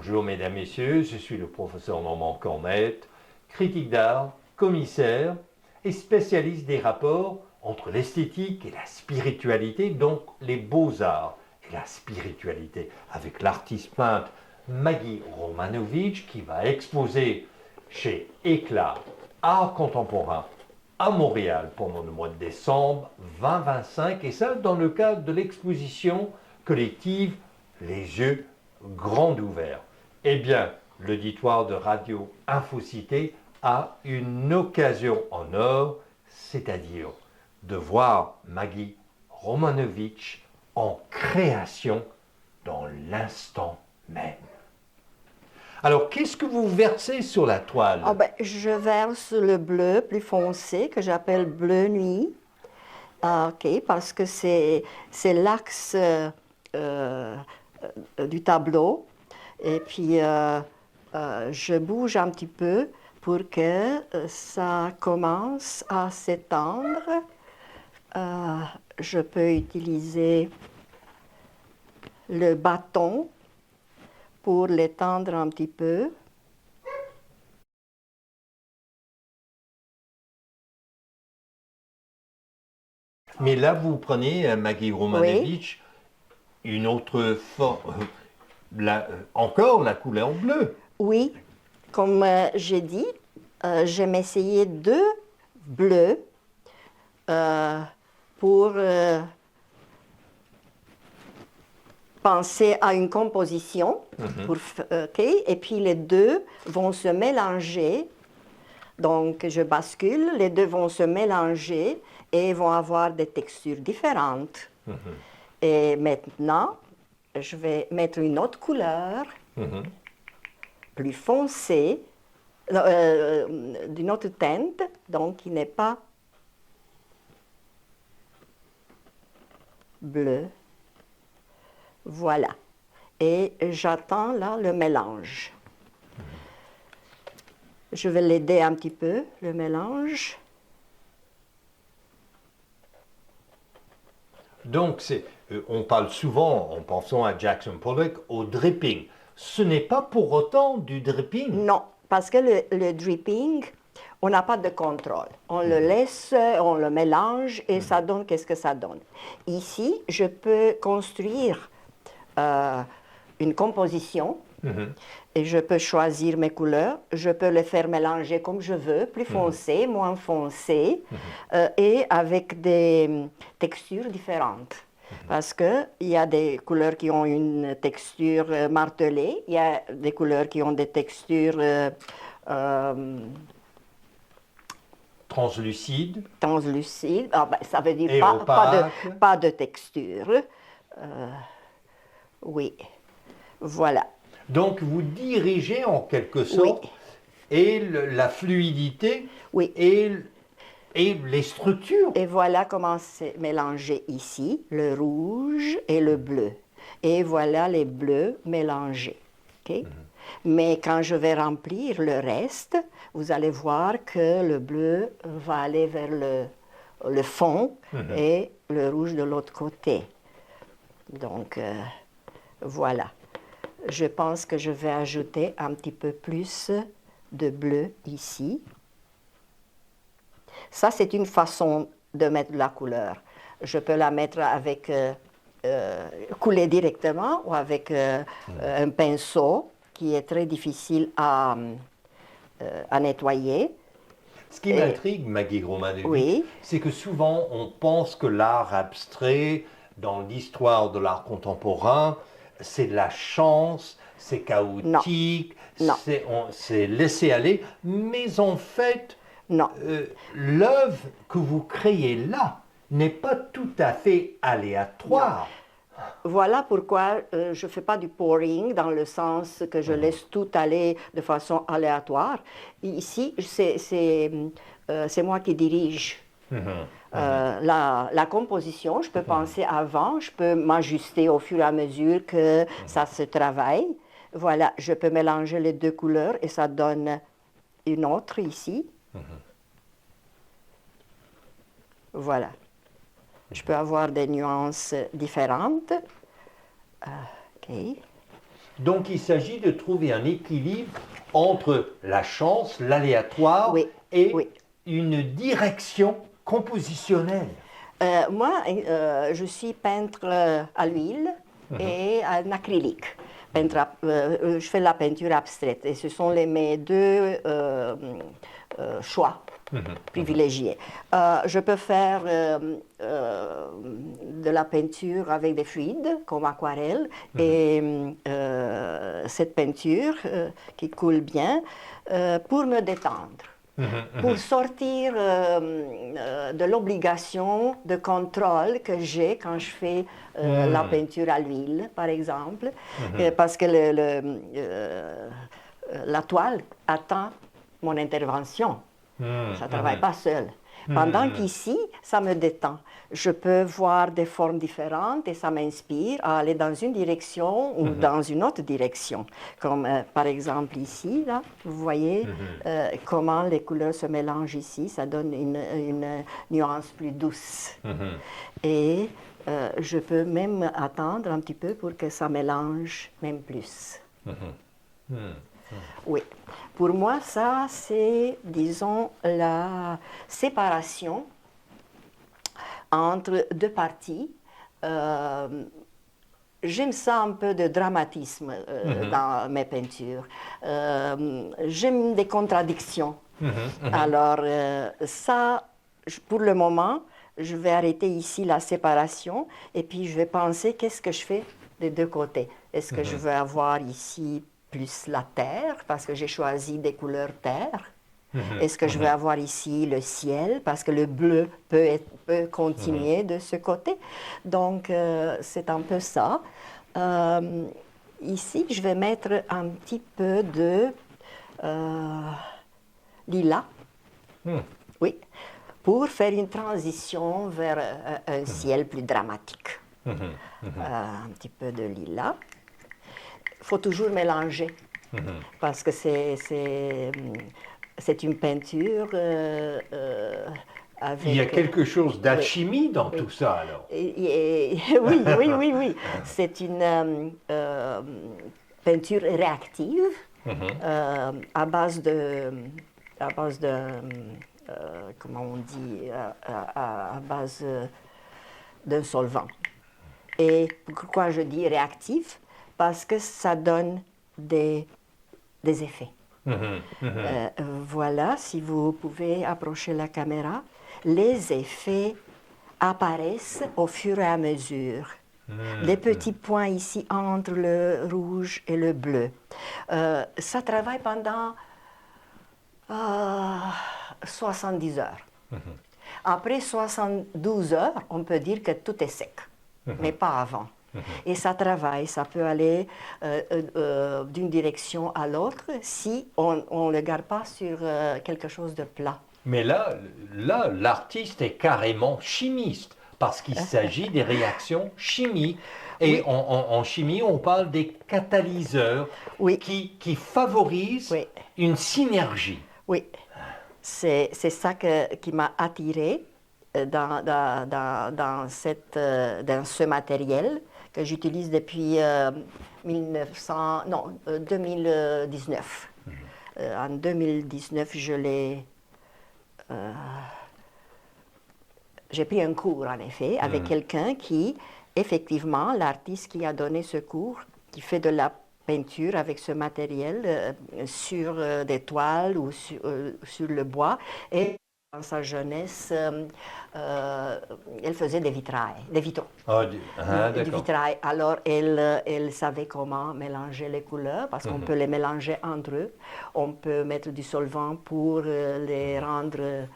Bonjour mesdames, messieurs, je suis le professeur Normand Cornette, critique d'art, commissaire et spécialiste des rapports entre l'esthétique et la spiritualité, donc les beaux-arts et la spiritualité, avec l'artiste peintre Maggie Romanovic qui va exposer chez Éclat Art Contemporain à Montréal pendant le mois de décembre 2025, et ça dans le cadre de l'exposition collective Les yeux grands ouverts. Eh bien, l'auditoire de Radio Infocité a une occasion en or, c'est-à-dire de voir Maggie Romanovic en création dans l'instant même. Alors, qu'est-ce que vous versez sur la toile? Je verse le bleu plus foncé que j'appelle bleu nuit. Parce que c'est l'axe du tableau. Et puis, je bouge un petit peu pour que ça commence à s'étendre. Je peux utiliser le bâton pour l'étendre un petit peu. Mais là, vous prenez, Maggie Romanovic, une autre forme, encore la couleur bleue. Oui, comme j'ai dit, je vais m'essayer 2 bleus pour penser à une composition. Et puis les 2 vont se mélanger. Donc je bascule, les 2 vont se mélanger et vont avoir des textures différentes. Et maintenant, je vais mettre une autre couleur, plus foncée, d'une autre teinte, donc qui n'est pas bleu. Voilà. Et j'attends là le mélange. Je vais l'aider un petit peu, le mélange. Donc, on parle souvent, en pensant à Jackson Pollock, au dripping. Ce n'est pas pour autant du dripping. Non, parce que le dripping, on n'a pas de contrôle. On le laisse, on le mélange et ça donne qu'est-ce que ça donne. Ici, je peux construire une composition et je peux choisir mes couleurs. Je peux les faire mélanger comme je veux, plus foncé, moins foncé, et avec des textures différentes. Parce qu'il y a des couleurs qui ont une texture martelée, il y a des couleurs qui ont des textures translucides. Translucides. Ça veut dire pas de texture. Oui, voilà. Donc vous dirigez en quelque sorte et la fluidité et les structures. Et voilà comment c'est mélangé ici, le rouge et le bleu. Et voilà les bleus mélangés. Mais quand je vais remplir le reste, vous allez voir que le bleu va aller vers le fond et le rouge de l'autre côté. Donc, voilà. Je pense que je vais ajouter un petit peu plus de bleu ici. Ça, c'est une façon de mettre de la couleur. Je peux la mettre avec couler directement ou avec un pinceau qui est très difficile à nettoyer. Ce qui m'intrigue, Maggie Romanovic, c'est que souvent on pense que l'art abstrait, dans l'histoire de l'art contemporain, c'est de la chance, c'est chaotique, c'est laisser aller, mais en fait, l'œuvre que vous créez là n'est pas tout à fait aléatoire. Non. Voilà pourquoi je ne fais pas du pouring dans le sens que je laisse tout aller de façon aléatoire. Ici, c'est moi qui dirige. La composition, je peux penser avant, je peux m'ajuster au fur et à mesure que ça se travaille. Voilà, je peux mélanger les 2 couleurs et ça donne une autre ici. Voilà. Je peux avoir des nuances différentes. Donc il s'agit de trouver un équilibre entre la chance, l'aléatoire Oui, et oui. une direction compositionnelle. Moi, je suis peintre à l'huile et en acrylique. Je fais la peinture abstraite et ce sont mes deux choix privilégiés. Je peux faire de la peinture avec des fluides comme aquarelle et cette peinture qui coule bien pour me détendre. Pour sortir de l'obligation de contrôle que j'ai quand je fais la peinture à l'huile, par exemple, parce que la toile attend mon intervention. Ça ne travaille pas seul. Pendant qu'ici, ça me détend. Je peux voir des formes différentes et ça m'inspire à aller dans une direction ou dans une autre direction. Comme par exemple ici, là, vous voyez comment les couleurs se mélangent ici. Ça donne une nuance plus douce. Et je peux même attendre un petit peu pour que ça mélange même plus. Oui. Pour moi, ça, c'est, disons, la séparation entre deux parties. J'aime ça un peu de dramatisme dans mes peintures. J'aime des contradictions. Alors, ça, pour le moment, je vais arrêter ici la séparation et puis je vais penser qu'est-ce que je fais des deux côtés. Est-ce que je veux avoir ici plus la terre, parce que j'ai choisi des couleurs terre. Est-ce que je veux avoir ici le ciel, parce que le bleu peut continuer de ce côté. Donc, c'est un peu ça. Ici, je vais mettre un petit peu de lilas. Oui, pour faire une transition vers un ciel plus dramatique. Un petit peu de lilas. Il faut toujours mélanger, parce que c'est une peinture avec... Il y a quelque chose d'alchimie dans tout ça, alors. Oui. C'est une peinture réactive à base de comment on dit, à base d'un solvant. Et pourquoi je dis réactif? Parce que ça donne des effets. Voilà, si vous pouvez approcher la caméra, les effets apparaissent au fur et à mesure. Les petits points ici entre le rouge et le bleu. Ça travaille pendant 70 heures. Après 72 heures, on peut dire que tout est sec, mais pas avant. Et ça travaille, ça peut aller d'une direction à l'autre si on ne le garde pas sur quelque chose de plat. Mais là, l'artiste est carrément chimiste, parce qu'il s'agit des réactions chimiques. Et en chimie, on parle des catalyseurs qui favorisent une synergie. Oui, c'est ça qui m'a attirée dans ce matériel que j'utilise depuis 2019. En 2019, j'ai pris un cours, en effet, avec quelqu'un qui, effectivement, l'artiste qui a donné ce cours, qui fait de la peinture avec ce matériel sur des toiles ou sur le bois. Et dans sa jeunesse, elle faisait des vitraux. Des vitrails. Alors, elle savait comment mélanger les couleurs, parce qu'on peut les mélanger entre eux. On peut mettre du solvant pour les rendre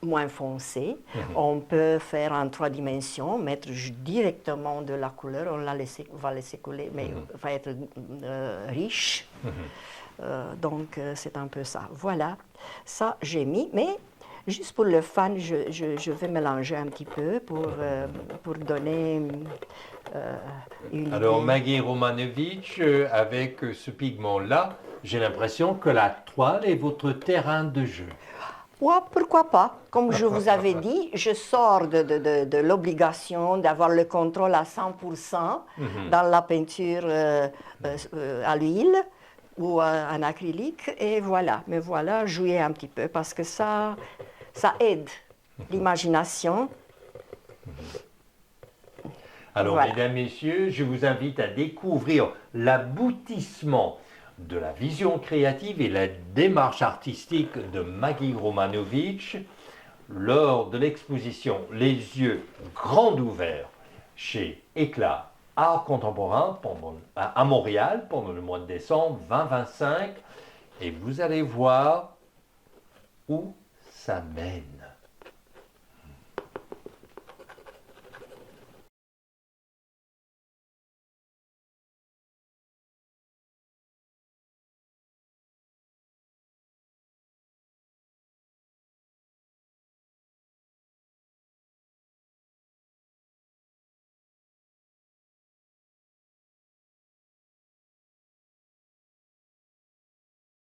moins foncés. On peut faire en 3 dimensions, mettre directement de la couleur. On va laisser couler, mais va être riche. Donc, c'est un peu ça. Voilà, ça, j'ai mis, mais juste pour le fun, je vais mélanger un petit peu pour donner une Alors, idée. Maggie Romanovich, avec ce pigment-là, j'ai l'impression que la toile est votre terrain de jeu. Ouais, pourquoi pas? Comme je vous avais dit, je sors de l'obligation d'avoir le contrôle à 100% dans la peinture à l'huile ou en acrylique, et voilà. Mais voilà, jouer un petit peu parce que ça aide l'imagination. Alors, Voilà. mesdames, messieurs, je vous invite à découvrir l'aboutissement de la vision créative et la démarche artistique de Maggie Romanovich lors de l'exposition Les yeux grands ouverts chez Éclat Art Contemporain à Montréal pendant le mois de décembre 2025. Et vous allez voir où ça mène.